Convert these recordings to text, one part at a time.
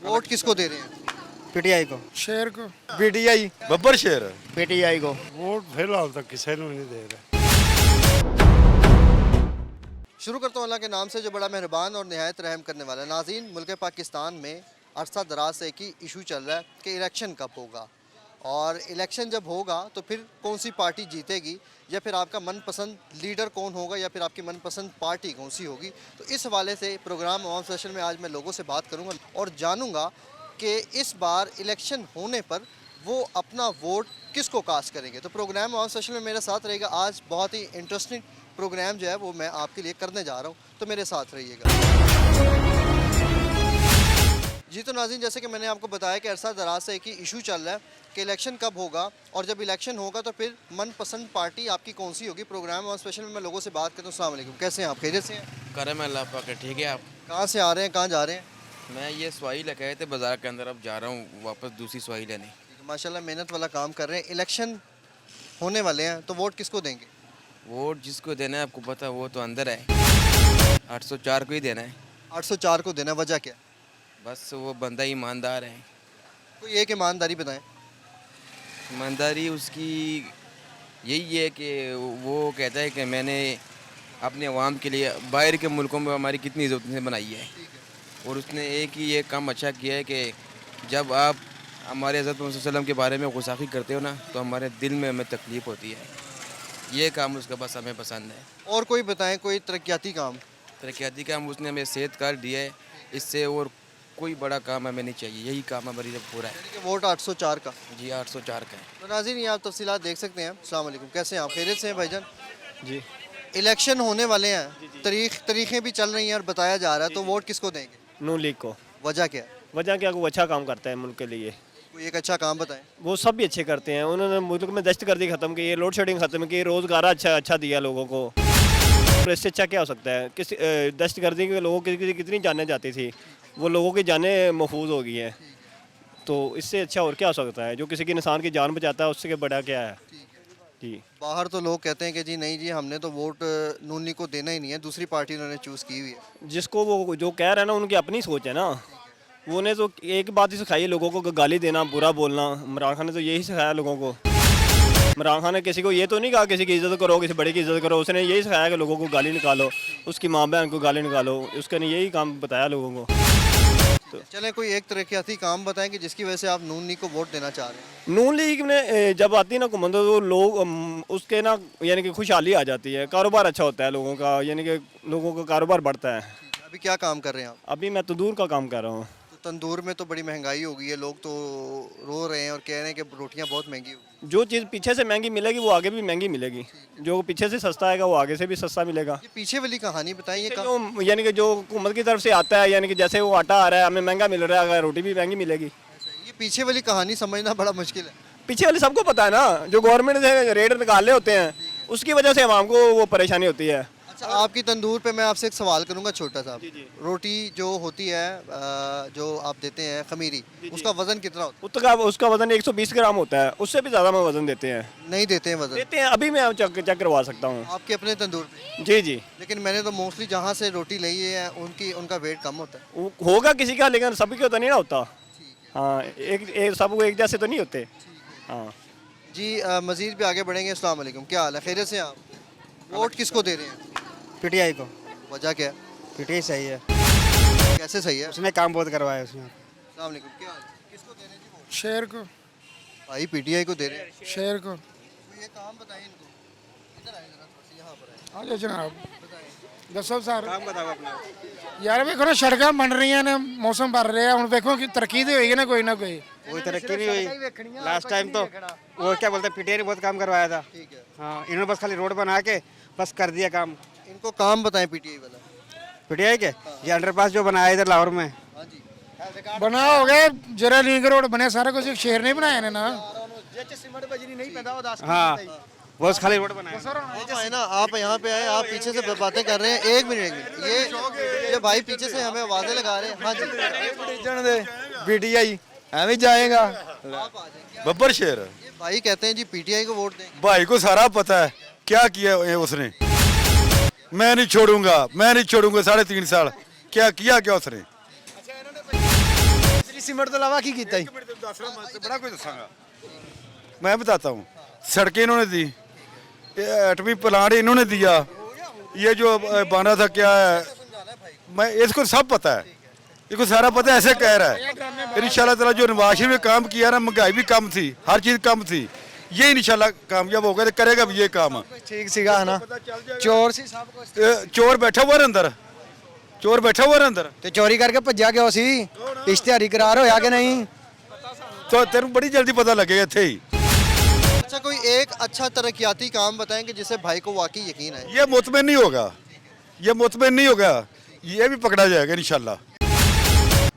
Vote किसको दे रहे हैं? पीटीआई को। शेर को। पीटीआई। ਬੱਬਰ ਸ਼ੇਰ पीटीआई को। वोट फिलहाल तक किसी को नहीं दे रहे। शुरू करता हूँ अल्लाह के नाम से जो बड़ा मेहरबान और निहायत रहम करने वाला है। नाज़रीन, मुल्क पाकिस्तान में अरसा दराज से एक ही इशू चल रहा है कि इलेक्शन कब होगा, और इलेक्शन जब होगा तो फिर कौन सी पार्टी जीतेगी, या फिर आपका मनपसंद लीडर कौन होगा, या फिर आपकी मनपसंद पार्टी कौन सी होगी। तो इस हवाले से प्रोग्राम अवाम सेशन में आज मैं लोगों से बात करूँगा और जानूँगा कि इस बार इलेक्शन होने पर वो अपना वोट किसको कास्ट करेंगे। तो प्रोग्राम अवाम सेशन में मेरे साथ रहेगा। आज बहुत ही इंटरेस्टिंग प्रोग्राम जो है वो मैं आपके लिए करने जा रहा हूँ, तो मेरे साथ रहिएगा। जी तो नाज़रीन, जैसे कि मैंने आपको बताया कि अरसा दराज से एक ही इशू चल रहा है कि इलेक्शन कब होगा, और जब इलेक्शन होगा तो फिर मनपसंद पार्टी आपकी कौन सी होगी। प्रोग्राम और स्पेशल में मैं लोगों से बात करता हूँ। अस्सलाम वालेकुम, कैसे हैं आप? खैरियत से हैं? करम अल्लाह पाक है। ठीक है। आप? कहाँ से आ रहे हैं, कहाँ जा रहे हैं? मैं ये सवाई लगाए थे बाज़ार के अंदर, अब जा रहा हूँ वापस दूसरी सवाई लेने। माशाल्लाह मेहनत वाला काम कर रहे हैं। इलेक्शन होने वाले हैं तो वोट किसको देंगे? वोट जिसको देना है आपको पता, वो तो अंदर है। 804 को ही देना है। 804 को देना, वजह क्या? बस वो बंदा ईमानदार है। कोई एक ईमानदारी बताएं। ईमानदारी उसकी यही है कि वो कहता है कि मैंने अपने अवाम के लिए बाहर के मुल्कों में हमारी कितनी इज्जत बनाई है, और उसने एक ही ये काम अच्छा किया है कि जब आप हमारे हज़रत मोहम्मद सल्लल्लाहु अलैहि वसल्लम के बारे में गुस्ताखी करते हो ना, तो हमारे दिल में हमें तकलीफ़ होती है। ये काम उसका बस हमें पसंद है। और कोई बताएं, कोई तरक्याती काम। तरक्याती काम उसने हमें सेहत कार्ड दिया है, इससे और कोई बड़ा काम हमें नहीं चाहिए। यही काम हमारी जब पूरा है। यानी कि वोट 804 का। जी 804 का है। तो नाज़रीन, ये आप तफसीलात देख सकते हैं। अस्सलाम वालेकुम, कैसे हैं आप? खैरियत से हैं भाईजान? जी। इलेक्शन होने वाले हैं, तारीखें भी चल रही हैं और बताया जा रहा है, तो वोट किसको देंगे? नून लीग को। वजह क्या है? वजह क्या, वो अच्छा काम करता है मुल्क के लिए। कोई एक अच्छा काम बताएं। वो सब भी अच्छे करते हैं। उन्होंने मुल्क में दहशतगर्दी खत्म की है, लोड शेडिंग खत्म की, रोजगार अच्छा दिया लोगों को। तो इससे अच्छा क्या हो सकता है? किसी दहशतगर्दी के लोगों की कितनी जानें जाती थी, वो लोगों की जानें महफूज हो गई हैं। तो इससे अच्छा और क्या हो सकता है? जो किसी की इंसान की जान बचाता है, उससे बड़ा क्या है? जी। बाहर तो लोग कहते हैं कि जी नहीं जी, हमने तो वोट नून लीग को देना ही नहीं है, दूसरी पार्टी उन्होंने चूज़ की हुई है। जिसको वो जो कह रहा है ना, उनकी अपनी सोच है ना। वो ने तो एक बात ही सिखाई है लोगों को, गाली देना, बुरा बोलना। इमरान खान ने तो यही सिखाया लोगों को। इमरान खान ने किसी को ये तो नहीं कहा किसी की इज्जत करो, किसी बड़े की इज्जत करो। उसने यही सिखाया कि लोगों को गाली निकालो, उसकी माँ बहन को गाली निकालो। उसने यही काम बताया लोगों को। तो चलें, कोई एक तरक्याती काम बताएं कि जिसकी वजह से आप नून लीग को वोट देना चाह रहे हैं। नून लीग ने जब आती है ना हुकूमत, तो लोग उसके ना यानी कि खुशहाली आ जाती है, कारोबार अच्छा होता है लोगों का, यानी कि लोगों का कारोबार बढ़ता है। अभी क्या काम कर रहे हैं आप? अभी मैं तंदूर का काम कर रहा हूँ। तो तंदूर में तो बड़ी महंगाई हो गई है, लोग तो रो रहे हैं और कह रहे हैं कि रोटियां बहुत महंगी हो। जो चीज़ पीछे से महंगी मिलेगी वो आगे भी महंगी मिलेगी। जो पीछे से सस्ता आएगा वो आगे से भी सस्ता मिलेगा। ये पीछे वाली कहानी बताएं। ये जो यानी कि जो हुकूमत की तरफ से आता है, यानी कि जैसे वो आटा आ रहा है हमें महंगा मिल रहा है, अगर रोटी भी महंगी मिलेगी। ये पीछे वाली कहानी समझना बड़ा मुश्किल है। पीछे वाले सबको पता है ना, जो गवर्नमेंट से रेट निकाले होते हैं उसकी वजह से आवाम को वो परेशानी होती है। अच्छा, आपकी तंदूर पे मैं आपसे एक सवाल करूंगा छोटा सा। रोटी जो होती है, जो आप देते हैं खमीरी, उसका वजन कितना होता है? उसका वजन 120 ग्राम होता है, उससे भी ज़्यादा में वजन देते हैं। नहीं देते हैं वजन? देते हैं, अभी मैं चेक करवा सकता हूँ आपके अपने तंदूर पे? जी जी। लेकिन मैंने तो मोस्टली जहाँ से रोटी ली है उनका वेट कम होता है। होगा किसी का, लेकिन सभी का तो नहीं ना होता। हाँ, एक सब एक जैसे तो नहीं होते। हाँ जी, मज़ीद भी आगे बढ़ेंगे। अस्सलाम वालेकुम, क्या हाल है? खैरियत से आप? वोट किसको दे रहे हैं? पीटीआई को। वजह क्या है? पीटीआई सही है, कैसे सही है? उसने काम बहुत करवाया उसमें। अस्सलाम वालेकुम, क्या हाल है? किसको दे रहे हैं जी वोट? शेर को। भाई पीटीआई को दे रहे हैं। शेर को। तो ये काम बताएं इनको। इधर आए जरा, थोड़ा सा यहाँ पर आए। आ जाओ जनाब, दसो सर। काम बताओ अपना। यार वेखो ना, सड़क बन रही ने, मौसम बन रहा है। हम देखो कि तरक्की तो होगी ना कोई कोई तरक्की नहीं हुई। लास्ट टाइम तो वो क्या बोलते हैं, पीटीआई ने बहुत काम करवाया था। ठीक है, हाँ, इन्होंने बस खाली रोड बना के बस कर दिया काम। इनको काम बताएं पीटीआई वाला। पीटीआई के ये अंडरपास जो बनाया इधर लाहौर में। हाँ जी, बना हो गए। जरा लिंक रोड बने, सारा कुछ। शेर नहीं बनाया ने ना। हाँ, बस खाली रोड बनाया। आप आए ना, आप यहाँ पे आए, आप पीछे से बातें कर रहे हैं। एक मिनट, ये भाई पीछे से हमें आवाजें लगा रहे हैं। हाँ जी, पीटीआई ਐਵੇਂ ਜਾਏਗਾ ਬੱਬਰ ਸ਼ੇਰ ये भाई कहते हैं जी पीटीआई को वोट देंगे। भाई को सारा पता है क्या किया है उसने। मैं नहीं छोड़ूंगा 3.5 साल क्या किया क्या उसने। सीमेंट तो अलावा की कीता ही बड़ा कुछ दसांगा मैं बताता हूँ सड़कें इन्होंने दी एटमी प्लांट इन्होंने दिया ये जो बना था क्या है मैं इसको सब पता है इसको सारा पता है ऐसे कह रहा है इंशाल्लाह ताला जो नवाज शरीफ ने काम किया ना महंगाई भी कम थी हर चीज़ कम थी ये इंशाल्लाह कामयाब होगा तो करेगा भी ये काम ठीक सीगा है ना चोर सी सब कुछ चोर बैठा हुआ है अंदर चोर बैठा हुआ है अंदर ਤੇ ਚੋਰੀ ਕਰਕੇ ਭੱਜਿਆ ਕਿਉਂ ਸੀ ਇਸ਼ਤਿਹਾਰੀ ਕਰਾਰ ਹੋਇਆ ਕਿ ਨਹੀਂ तो तेरे बड़ी जल्दी पता लगेगा इतने ही अच्छा कोई एक अच्छा तरक्याती काम बताएं कि जिसे भाई को वाकई यकीन है। ये मुतमिन नहीं होगा ये मुतमिन नहीं होगा ये भी पकड़ा जाएगा इंशाल्लाह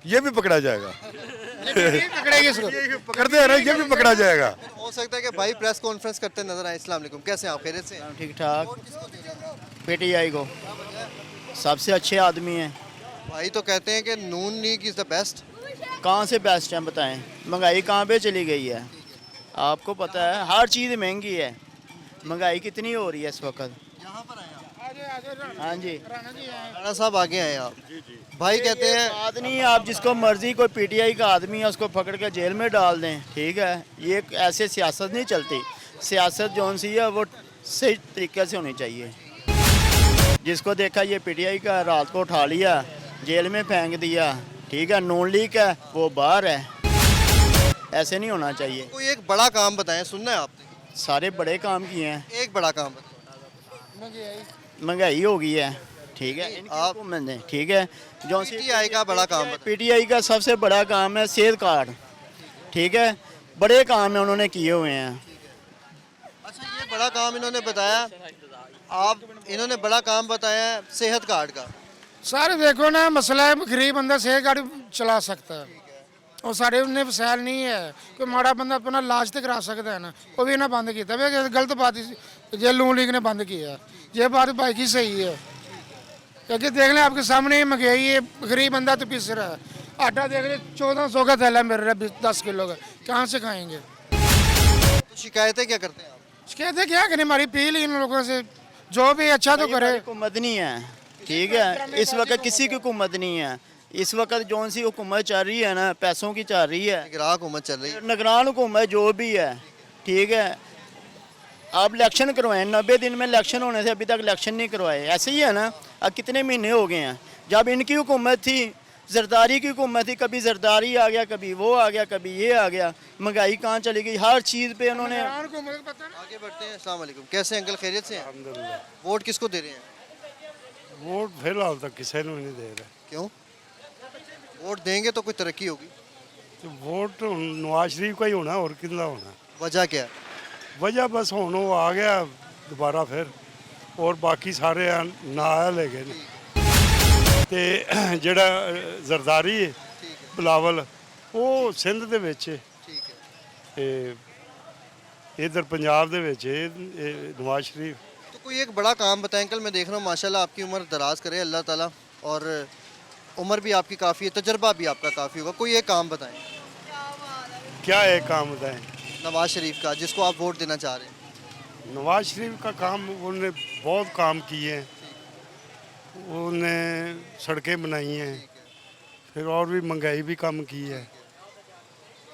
ये भी पकड़ा जाएगा पकड़ेगी इसको। पकड़ते हैं ना ये भी पकड़ा जाएगा हो सकता है कि भाई प्रेस कॉन्फ्रेंस करते नजर आए। अस्सलाम वालेकुम, कैसे हैं आप? खैरियत से हैं? ठीक ठाक पीटीआई को सबसे अच्छे आदमी हैं। भाई तो कहते हैं कि नून लीग इज द बेस्ट। कहाँ से बेस्ट हैं बताएं? महंगाई कहाँ पे चली गई है? आपको पता है हर चीज़ महंगी है। महंगाई कितनी हो रही है इस वक्त? हाँ जी राणा साहब आगे आए आप। भाई कहते हैं बात नहीं है, आप जिसको मर्जी कोई पीटीआई का आदमी है उसको पकड़ के जेल में डाल दें, ठीक है। ये ऐसे सियासत नहीं चलती। सियासत जौन सी है वो सही तरीके से होनी चाहिए। जिसको देखा ये पीटीआई का रात को उठा लिया जेल में फेंक दिया, ठीक है। नून लीग है वो बाहर है, ऐसे नहीं होना चाहिए। कोई एक बड़ा काम बताएं, सुनना है आपने। सारे बड़े काम किए हैं। एक बड़ा काम बताएं। महंगाई हो गई है, ठीक है। आप- आप हुकूमत ने, ठीक है। जो पीटीआई का बड़ा काम बताएं। पीटीआई का सबसे बड़ा काम है सेहत कार्ड, ठीक है। बड़े काम है उन्होंने किए हुए हैं। अच्छा ये बड़ा काम इन्होंने बताया, आप इन्होंने बड़ा काम बताया है सेहत कार्ड का। सारे देखो ना मसला है गरीब बंदा सेहत गाड़ी चला सकता है और सारे उन्हें वसैल नहीं है। कोई माड़ा बंदा अपना इलाज तो करा सकता है ना, वो भी इन्हें बंद किया। वे गलत बात ये नून लीग ने बंद किया, ये बात भाई की सही है। क्योंकि देख लें आपके सामने ही महंगाई है, गरीब बंदा तो पिस रहा है। आटा देख ले 1400 का थैला मिल रहा है 10 किलो का, कहाँ से खाएंगे? तो शिकायतें क्या करते हैं आप? कहते क्या करें, हमारी अपील इन लोगों से जो भी अच्छा तो करे। हुकूमत नहीं है, ठीक है। इस वक्त किसी की हुकूमत नहीं है। इस वक्त जौन सी हुकूमत चल रही है ना, पैसों की चल रही है। निगरान हुकूमत चल रही है। निगरान हुकूमत जो भी है, ठीक है। आप इलेक्शन करवाएं, 90 दिन में इलेक्शन होने से अभी तक इलेक्शन नहीं करवाए, ऐसे ही है ना। अब कितने महीने हो गए हैं। जब इनकी हुकूमत थी, जरदारी की हुकूमत थी, कभी जरदारी आ गया, कभी वो आ गया, कभी ये आ गया। महंगाई कहाँ चली गई, हर चीज़ पे उन्होंने। आगे बढ़ते हैं। अस्सलाम वालेकुम, कैसे हैं अंकल? खैरियत से हैं? वोट किसको दे रहे हैं? वोट फिलहाल तक किसी ਨੂੰ नहीं दे रहे। क्यों? वोट देंगे तो कोई तरक्की होगी। तो वोट ਹੁਣ नवाज शरीफ का ही होना और किंदा होना। वजह क्या है? वजह बस ਹੁਣ ਉਹ आ गया दोबारा फिर और बाकी ਸਾਰੇ ਨਾ ਲੈ ਗਏ ਨੇ। ਤੇ ਜਿਹੜਾ ਜ਼ਰਦਾਰੀ ਹੈ ਬਲਾਵਲ ਉਹ ਸਿੰਧ ਦੇ ਵਿੱਚ ਹੈ ठीक है। ਤੇ ਇਧਰ ਪੰਜਾਬ ਦੇ ਵਿੱਚ ਇਹ नवाज शरीफ। तो कोई एक बड़ा काम बताएं अंकल। मैं देख रहा हूँ माशाल्लाह आपकी उम्र दराज करे अल्लाह ताला, और उम्र भी आपकी काफ़ी है, तजर्बा भी आपका काफ़ी होगा। कोई एक काम बताएं क्या एक काम बताएं? नवाज शरीफ का, जिसको आप वोट देना चाह रहे हैं। नवाज शरीफ का काम उन्होंने बहुत काम किए हैं। उन्होंने सड़कें बनाई हैं, फिर और भी महंगाई भी कम की है।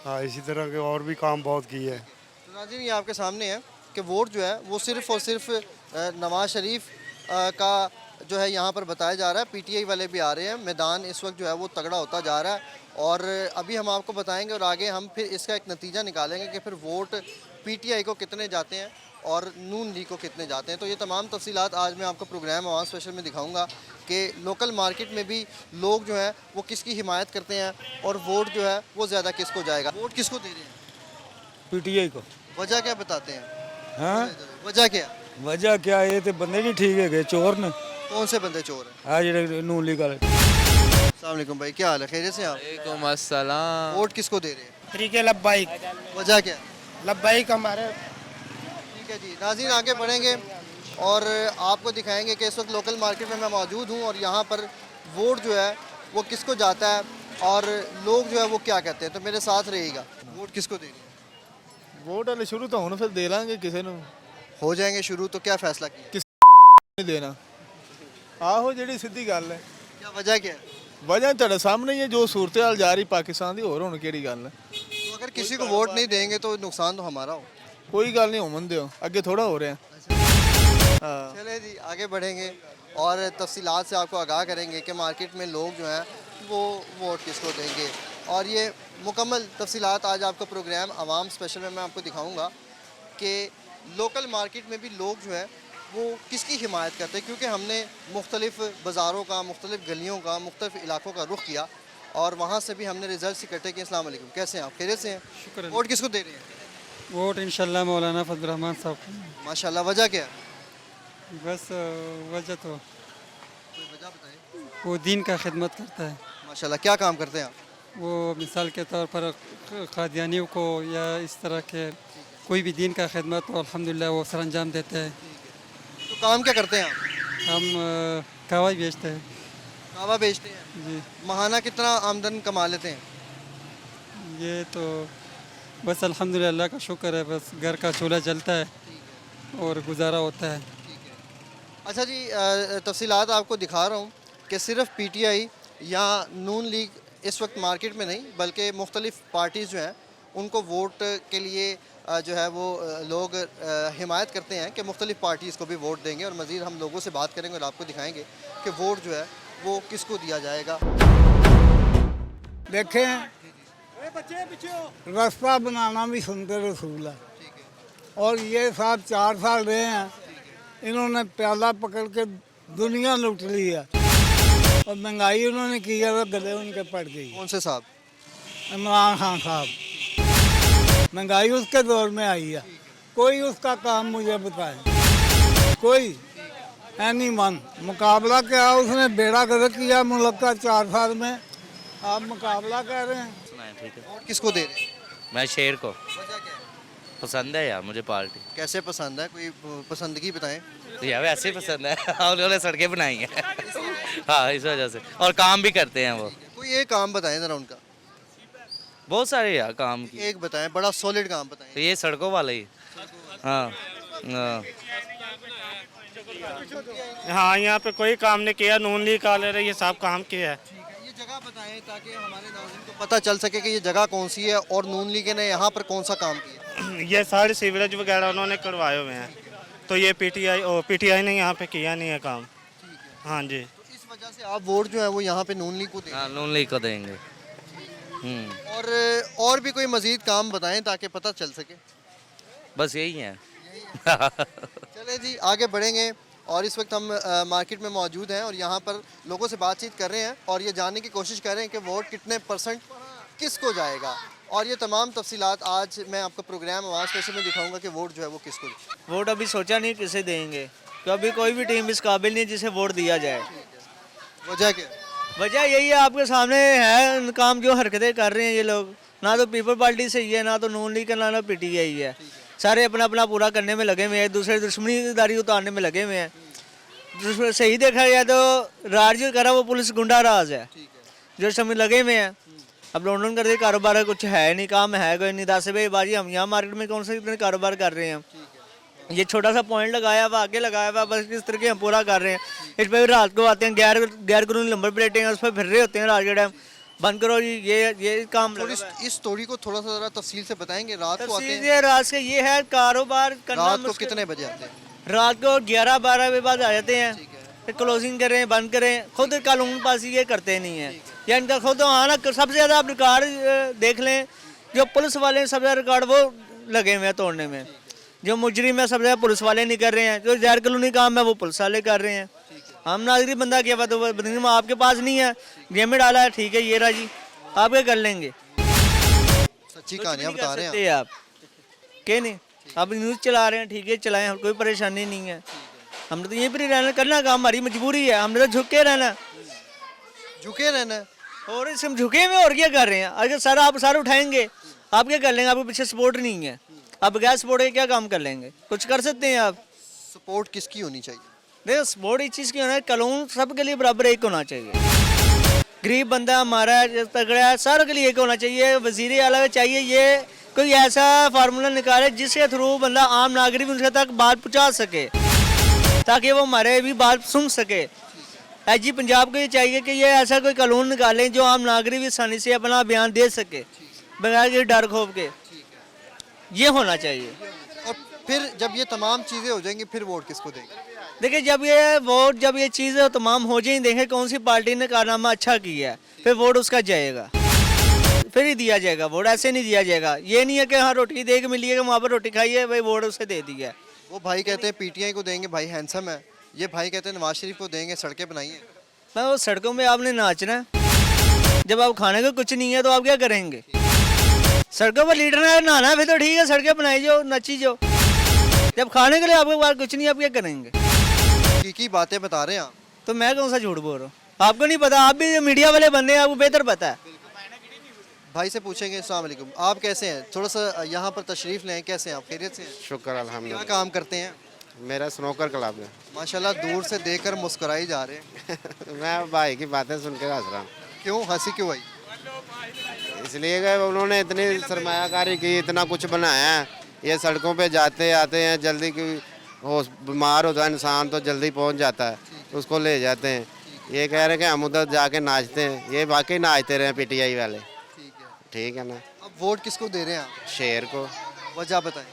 हाँ इसी तरह के और भी काम बहुत किए हैं। तो नाज़रीन ये आपके सामने है कि वोट जो है वो सिर्फ़ और सिर्फ नवाज शरीफ का जो है यहाँ पर बताया जा रहा है। पीटीआई वाले भी आ रहे हैं, मैदान इस वक्त जो है वो तगड़ा होता जा रहा है। और अभी हम आपको बताएंगे और आगे हम फिर इसका एक नतीजा निकालेंगे कि फिर वोट पीटीआई को कितने जाते हैं और नून लीग को कितने जाते हैं। तो ये तमाम तफसीलात आज मैं आपको प्रोग्राम आवाज़ स्पेशल में दिखाऊंगा कि लोकल मार्केट में भी लोग जो हैं वो किसकी हिमायत करते हैं और वोट जो है वो ज़्यादा किसको जाएगा। वोट किसको दे रहे हैं? पीटीआई को। वजह क्या बताते हैं? हाँ वजह क्या? वजह क्या ये तो बंदे नहीं ठीक है, चोर ने कौन से बंदे चोर हैं? आ जेडे नून लीग वाले। अस्सलाम वालेकुम भाई, क्या हाल है? खैरियत से हैं आप? वालेकुम अस्सलाम। वोट किसको दे रहे हैं? तरीके लब्बाइक वजह क्या? लब्बाइक हमारे। ठीक है जी, नाज़रीन आगे बढ़ेंगे और आपको दिखाएंगे कि इस वक्त लोकल मार्केट में मैं मौजूद हूँ और यहाँ पर वोट जो है वो किसको जाता है और लोग जो है वो क्या कहते हैं। तो मेरे साथ रहिएगा। वोट किसको दे रहे हैं? वोट हले शुरू तो ਹੁਣ ਫਿਰ ਦੇ ਲਾਂਗੇ ਕਿਸੇ ਨੂੰ हो जाएंगे शुरू, तो क्या फैसला किया? नहीं देना। आहो ਜਿਹੜੀ ਸਿੱਧੀ ਗੱਲ है। क्या वजह क्या है? ਵਜ੍ਹਾ ਤੁਹਾਡੇ ਸਾਹਮਣੇ ਹੀ ਹੈ ਜੋ ਸੂਰਤ ਹਾਲ ਜਾ ਰਹੀ ਪਾਕਿਸਤਾਨ ਦੀ, ਹੋਰ ਹੁਣ ਕਿਹੜੀ ਗੱਲ ਹੈ। तो अगर किसी को वोट नहीं देंगे तो नुकसान तो हमारा हो। ਕੋਈ ਗੱਲ ਨਹੀਂ ਹੋਣ ਦਿਓ, ਅੱਗੇ ਥੋੜਾ ਹੋ ਰਿਹਾ। हाँ चले जी आगे बढ़ेंगे और तफसीलात से आपको आगाह करेंगे कि मार्केट में लोग जो हैं वो वोट किसको देंगे। और ये मुकम्मल तफसीलात आज आपका प्रोग्राम आवाम स्पेशल में मैं आपको दिखाऊंगा कि लोकल मार्केट में भी लोग जो हैं वो किसकी हिमायत करते हैं, क्योंकि हमने मुख्तलिफ़ बाज़ारों का, मुख्तलिफ़ गलियों का, मुख्तलिफ़ इलाकों का रुख किया और वहाँ से भी हमने रिजल्ट इकट्ठे किए। अस्सलाम वालेकुम, कैसे हैं आप? खैरियत से हैं? शुक्र। वोट किसको दे रहे हैं? वोट इंशाल्लाह मौलाना फजल रहमान साहब को। माशाल्लाह, वजह क्या है? बस वजह तो कोई वजह बताएं। वो दीन का खिदमत करता है। माशाल्लाह, क्या काम करते हैं आप? वो मिसाल के तौर पर कादियानियों को या इस तरह के कोई भी दीन का खिदमत तो अल्हम्दुलिल्लाह वो सर अंजाम देते हैं। तो काम क्या करते हैं आप? हम कावा बेचते हैं कावा बेचते हैं। जी। महाना कितना आमदन कमा लेते हैं? ये तो बस अल्हम्दुलिल्लाह अल्लाह का शुक्र है, बस घर का चूल्हा जलता है और गुजारा होता है। अच्छा जी, तफसीलात आपको दिखा रहा हूँ कि सिर्फ पीटीआई या नून लीग इस वक्त मार्केट में नहीं बल्कि मुख्तलिफ़ पार्टीज़ जो हैं उनको वोट के लिए जो है वो लोग हिमायत करते हैं कि मुख्तलिफ़ पार्टीज़ को भी वोट देंगे। और मज़ीद हम लोगों से बात करेंगे और आपको दिखाएंगे कि वोट जो है वो किसको दिया जाएगा। देखें रास्ता बनाना भी सुनते रसूल है, और ये साहब 4 साल रहे हैं, इन्होंने प्याला पकड़ के दुनिया लूट ली है और महंगाई उन्होंने की है, तो गले उनके पड़ गई। कौन से साहब? इमरान खान साहब। महंगाई उसके दौर में आई है, कोई उसका काम मुझे बताए, कोई एनी मन। मुकाबला क्या, उसने बेड़ा गर्क किया मुल्क का 4 साल में, आप मुकाबला कह रहे हैं। ठीक है, वोट किसको दे रहे हैं? मैं शेर को वजह क्या है? पसंद है यार मुझे पार्टी। कैसे पसंद है, कोई पसंदगी बताएं। तो यार वैसे ही पसंद है उन्होंने सड़कें बनाई हैं हाँ इस वजह से, और काम भी करते हैं वो। कोई एक काम बताएं ज़रा उनका। बहुत सारे यार काम की, एक बताएं, बड़ा सॉलिड काम बताएं। तो ये सड़कों वाले ही। हाँ हाँ हाँ, यहाँ पे कोई काम नहीं किया, नून लीग का ले रही है साहब काम किया है। ये जगह बताएं ताकि हमारे नाज़रीन को पता चल सके कि ये जगह कौन सी है और नून लीग ने यहाँ पर कौन सा काम किया। ये सारे सीवरेज वगैरह उन्होंने करवाए हुए हैं, तो ये पीटीआई ने यहाँ पे किया नहीं है काम। हाँ जी, तो इस वजह से आप वोट जो है वो यहाँ पे नून लीग को दें। हाँ नून लीग को देंगे। और भी कोई मजीद काम बताएं ताकि पता चल सके। बस यही है चले जी आगे बढ़ेंगे और इस वक्त हम मार्केट में मौजूद हैं और यहाँ पर लोगों से बातचीत कर रहे हैं और ये जानने की कोशिश कर रहे हैं कि वोट कितने % किसको जाएगा। और ये तमाम तफसीलात आज मैं आपका प्रोग्राम आवाज़ स्पेशल में दिखाऊंगा कि वोट जो है वो किसको। वोट अभी सोचा नहीं किसे देंगे, क्योंकि अभी कोई भी टीम इस काबिल नहीं जिसे वोट दिया जाए। वजह क्या? वजह यही है, आपके सामने है काम जो हरकतें कर रहे हैं ये लोग, ना तो पीपल पार्टी से ही है, ना तो नून लीग का, ना पीटीआई है। सारे अपना अपना पूरा करने में लगे हुए हैं, दूसरे दुश्मनीदारी उतारने में लगे हुए हैं। सही देखा जाए तो राज जो करा वो पुलिस गुंडा राज है, जो समय लगे हुए हैं। अब लॉन्डन कर दे कारोबार कुछ है नहीं, काम है कोई नहीं। 10 रुपये बाजी हम यहाँ मार्केट में कौन सा इतने कारोबार कर रहे हैं। ये छोटा सा पॉइंट लगाया हुआ, आगे लगाया हुआ, बस इस तरह के हम पूरा कर रहे हैं। इस पर भी रात को आते हैं, गैर कानूनी नंबर प्लेटें हैं उस पर फिर रहे होते हैं रात के टाइम। बंद करो जी, ये काम लगा हुआ है। इस स्टोरी को थोड़ा सा जरा तफसील से बताएंगे। रात को आते हैं, तफसील रात से ये है कारोबार करना। रात को कितने बजे आते हैं? रात को 11-12 बजे बाद आ जाते हैं, फिर क्लोजिंग करें, बंद करें। खुद कानून पासी ये करते नहीं है, या इनका खुद हाँ ना। सबसे ज़्यादा आप रिकॉर्ड देख लें, जो पुलिस वाले सबसे ज़्यादा रिकॉर्ड वो लगे हुए हैं तोड़ने में। जो मुजरिम है सबसे ज़्यादा पुलिस वाले नहीं कर रहे हैं, जो गैर कानूनी काम है वो पुलिस वाले कर रहे हैं। हम नागरिक बंदा क्या बात, तो आपके पास नहीं है, गेम में डाला है, ठीक है ये रहा जी, आप क्या कर लेंगे। सच्ची कहानियाँ बता रहे हैं आप, क्या नहीं। आप न्यूज़ चला रहे हैं, ठीक है चलाएं, कोई परेशानी नहीं है। हमने तो यहीं पर ही रहना, करना काम हमारी मजबूरी है। हमने तो झुक के रहना, और इसमें झुके हुए और क्या कर रहे हैं। अगर सर आप सर उठाएंगे आप क्या कर लेंगे, आपके पीछे सपोर्ट नहीं है, आप बगैर सपोर्ट के क्या काम कर लेंगे। कुछ कर सकते हैं आप। सपोर्ट किसकी होनी चाहिए? देखो सपोर्ट इस चीज़ की होना है, कानून सबके लिए बराबर एक होना चाहिए। गरीब बंदा हमारा है, तगड़ा है, सारे के लिए एक होना चाहिए। वजीर आला चाहिए ये कोई ऐसा फार्मूला निकाले जिसके थ्रू बंदा आम नागरिक उनके तक बात पहुँचा सके, ताकि वो हमारे भी बात सुन सके। IG पंजाब को ये चाहिए कि ये ऐसा कोई कानून निकालें जो आम नागरिक भी आसानी से अपना बयान दे सके बगैर किसी डर खौफ के, ये होना चाहिए। और फिर जब ये तमाम चीज़ें हो जाएंगी फिर वोट किसको देंगे? देखिए जब ये चीज़ें तमाम हो जाएंगी, देखें कौन सी पार्टी ने कारनामा अच्छा किया है, फिर वोट उसका जाएगा, फिर ही दिया जाएगा वोट, ऐसे नहीं दिया जाएगा। ये नहीं है कि हाँ रोटी दे के मिली है वहाँ पर रोटी खाई है भाई वोट उसे दे दिया। वो भाई कहते हैं PTI को देंगे, भाई हैंडसम है। ये भाई कहते हैं नवाज शरीफ को देंगे, सड़कें बनाइए। मैं वो सड़कों में आपने नाचना है, जब आप खाने को कुछ नहीं है तो आप क्या करेंगे? सड़कों पर लीडर है, नहाना है फिर तो ठीक है, सड़कें बनाई जो, नची जो। जब खाने के लिए आपके पास कुछ नहीं, आप क्या करेंगे? की बातें बता रहे हैं आप। तो मैं कौन सा झूठ बोल रहा हूँ? आपको नहीं पता, आप भी मीडिया वाले बंदे हैं, आपको बेहतर पता है। भाई से पूछेंगे। अस्सलाम वालेकुम, आप कैसे हैं? थोड़ा सा यहाँ पर तशरीफ लें, कैसे हैं आप? खैरियत से हैं? शुक्र अल्हम्दुलिल्लाह। क्या काम करते हैं? मेरा स्नोकर क्लब है। माशाल्लाह दूर से देखकर मुस्कुराई जा रहे हैं। मैं भाई की बातें सुन के हंस रहा हूँ। क्यों हंसी क्यों आई? इसलिए कि उन्होंने इतनी सरमायाकारी की, इतना कुछ बनाया है। ये सड़कों पे जाते आते हैं, जल्दी की हो बीमार होता है इंसान तो जल्दी पहुंच जाता है, उसको ले जाते हैं। ये कह रहे हैं कि हम उधर जाके नाचते हैं, ये वाकई नाचते रहे PTI वाले। ठीक है ना। अब वोट किसको दे रहे हैं आप? शेर को। वजह बताएं।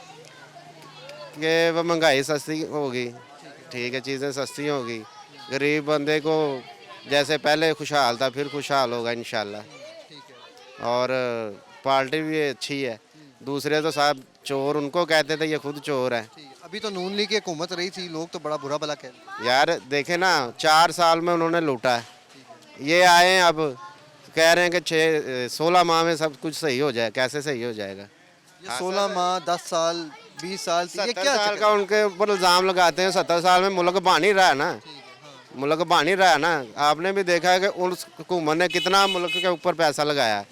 कि वो महंगाई सस्ती होगी, ठीक है, चीज़ें सस्ती होगी, गरीब बंदे को जैसे पहले खुशहाल था फिर खुशहाल होगा इंशाल्लाह। और पार्टी भी अच्छी है। दूसरे तो साहब चोर उनको कहते थे, ये खुद चोर है। अभी तो नून लीग की हुकूमत रही थी, लोग तो बड़ा बुरा भला कह रहे हैं। यार देखे ना, 4 साल में उन्होंने लूटा है। ये आए हैं अब कह रहे हैं कि 16 माह में सब कुछ सही हो जाए। कैसे सही हो जाएगा? ये 16 माह, 10 साल, 20 साल, ये 70 क्या साल का उनके ऊपर इल्ज़ाम लगाते हैं। 70 साल में मुल्क बन ही रहा है ना, मुल्क बन ही रहा है ना। आपने भी देखा है कि उस हुकूमत ने कितना मुल्क के ऊपर पैसा लगाया है।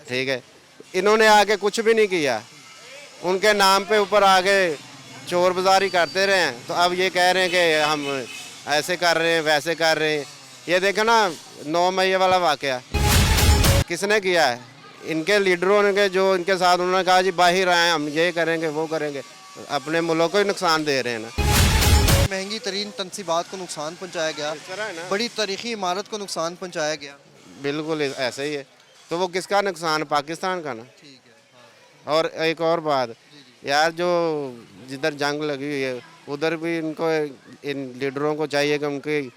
ठीक है, इन्होंने आके कुछ भी नहीं किया, उनके नाम पे ऊपर आगे चोर बाजारी करते रहे हैं। तो अब ये कह रहे हैं कि हम ऐसे कर रहे हैं, वैसे कर रहे हैं। ये देखो ना 9 मई वाला वाकया किसने किया है? इनके लीडरों ने, जो इनके साथ उन्होंने कहा जी बाहर आए, हम ये करेंगे वो करेंगे। अपने मुल्क को ही नुकसान दे रहे हैं ना। महंगी तरीन तनसीबात को नुकसान पहुँचाया गया, बड़ी तारीखी इमारत को नुकसान पहुँचाया गया। बिल्कुल ऐसे ही है। तो वो किसका नुकसान? पाकिस्तान का ना। और एक और बात यार, जो जिधर जंग लगी हुई है उधर भी इनको, इन लीडरों को चाहिए कि उनकी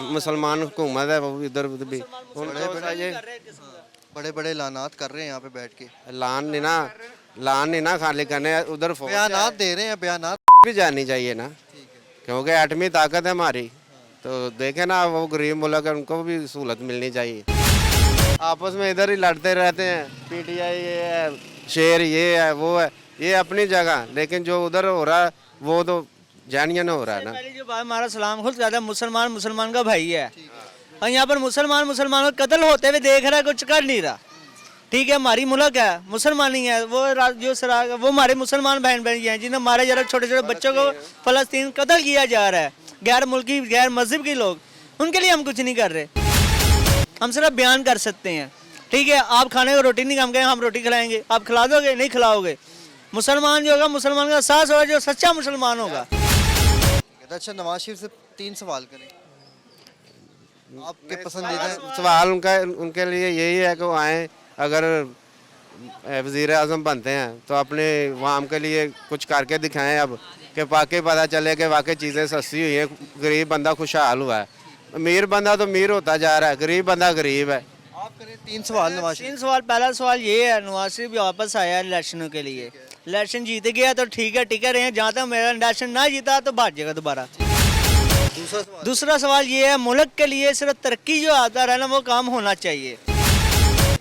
मुसलमान हुकूमत है वो इधर भी बड़े बड़े लानात कर रहे हैं यहाँ पे बैठ के। लान नहीं ना खाली करने, उधर बयानात दे रहे हैं। बयानात भी जानी चाहिए ना, क्योंकि 8वीं ताकत है हमारी। तो देखे ना, वो गरीब मुल्क है, उनको भी सहूलत मिलनी चाहिए। आपस में इधर ही लड़ते रहते हैं, PTI ये है, शेर ये है, वो है, ये अपनी जगह। लेकिन जो उधर हो रहा है वो तो जानिए हो रहा है ना। पहले जो भाई हमारा सलाम खुद कहता है, मुसलमान का भाई है, और यहाँ पर मुसलमान का कत्ल होते हुए देख रहा है, कुछ कर नहीं रहा। ठीक है, हमारी मुल्क है, मुसलमानी है, वो हमारे मुसलमान बहन हैं जिन्हें हमारे जरा छोटे छोटे बच्चों को फ़लस्तीन कत्ल किया जा रहा है, गैर मुल्की गैर मजहब के लोग, उनके लिए हम कुछ नहीं कर रहे। हम सिर्फ बयान कर सकते हैं। ठीक है, आप खाने को रोटी नहीं, हम कहें हम रोटी खिलाएंगे, आप खिला दोगे? नहीं खिलाओगे। मुसलमान जो होगा, मुसलमान का एहसास होगा, जो सच्चा मुसलमान होगा। अच्छा, नवाज शरीफ से 3 सवाल करें आपके पसंदीदा सवाल उनके लिए यही है कि वो आए, अगर वज़ीर आज़म बनते हैं तो अपने वाम के लिए कुछ करके दिखाएं। अब कि वाकई पता चले कि वाकई चीज़ें सस्ती हुई हैं, गरीब बंदा खुशहाल हुआ है। अमीर बंदा तो अमीर होता जा रहा है, गरीब बंदा गरीब है। आप करें 3 सवाल नवाज शरीफ। 3 सवाल। पहला सवाल ये है, नवाज शरीफ वापस आया इलेक्शनों के लिए, इलेक्शन जीत गया तो ठीक है, टिके रहे हैं। जहाँ तक मेरा इलेक्शन ना जीता तो भाग जाएगा दोबारा। दूसरा सवाल ये है, मुल्क के लिए सिर्फ तरक्की जो आता रहा ना वो काम होना चाहिए।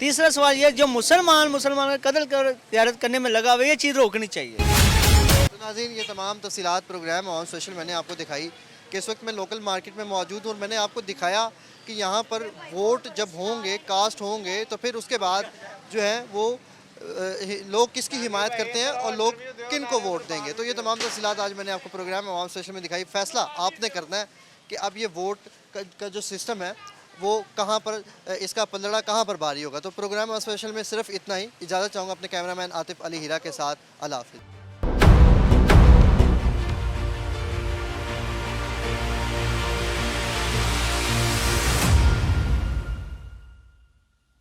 तीसरा सवाल ये, जो मुसलमान का कत्ल ज़ियारत करने में लगा हुआ, ये चीज़ रोकनी चाहिए। तो नाज़रीन, ये तमाम तफसीलात प्रोग्राम ऑन सोशल मैंने आपको दिखाई कि इस वक्त मैं लोकल मार्केट में मौजूद हूँ और मैंने आपको दिखाया कि यहाँ पर वोट जब होंगे, कास्ट होंगे, तो फिर उसके बाद जो है वो लोग किसकी हिमायत करते हैं और लोग किन को वोट देंगे। तो ये तमाम तफसीलात आज मैंने आपको प्रोग्राम आवाम स्टेशन में दिखाई। फ़ैसला आपने करना है कि अब ये वोट का जो सिस्टम है वो कहाँ पर, इसका पलड़ा कहाँ पर भारी होगा। तो प्रोग्राम स्पेशल में सिर्फ इतना ही। इजाज़त चाहूँगा अपने कैमरामैन आतिफ अली हीरा के साथ। अल्लाह हाफ़िज़।